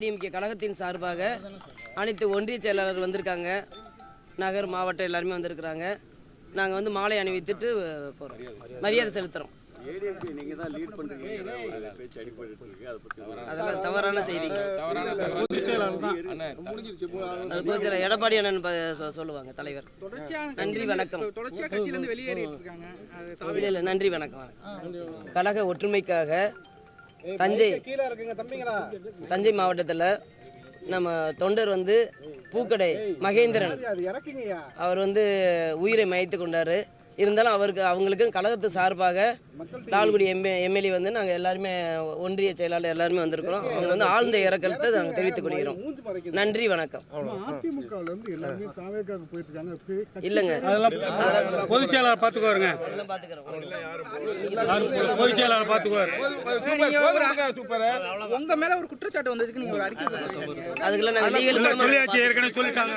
DMK கழகத்தின் சார்பாக அனைத்து ஒன்றிய செயலாளர் வந்திருக்காங்க. நகர் மாவட்டம் எல்லாருமே வந்திருக்கிறாங்க. நாங்கள் வந்து மாலை அணிவித்துட்டு போகிறோம், மரியாதை செலுத்துகிறோம். அதெல்லாம் தவறான செய்தி. எடப்பாடி அண்ணன் சொல்லுவாங்க தலைவர். நன்றி வணக்கம். இல்லை நன்றி வணக்கம். கழக ஒற்றுமைக்காக தஞ்சை மாவட்டத்தில் நம்ம தொண்டர் வந்து பூக்கடை மகேந்திரன் அவர் வந்து உயிரை மயத்து கொண்டாரு. இருந்தாலும் அவங்களுக்கு கழகத்து சார்பாக லால்குடி எம்எல்ஏ வந்து நாங்கள் எல்லாருமே ஒன்றிய செயலாளர் எல்லாருமே வந்திருக்கிறோம். அவங்க வந்து ஆழ்ந்த இரக்கத்தை நாங்கள் தெரிவித்துக் கொள்கிறோம். நன்றி வணக்கம். இல்லைங்க, பொதுச் செயலாளர் பார்த்துக்குவாருங்க. பொதுச் செயலாளர் பார்த்துக்குவாரு. உங்க மேல ஒரு குற்றச்சாட்டு வந்ததுக்கு நீங்க ஒரு அறிக்கை அதுக்கெல்லாம் நாங்கள் லீகல் சொல்லிட்டாங்க.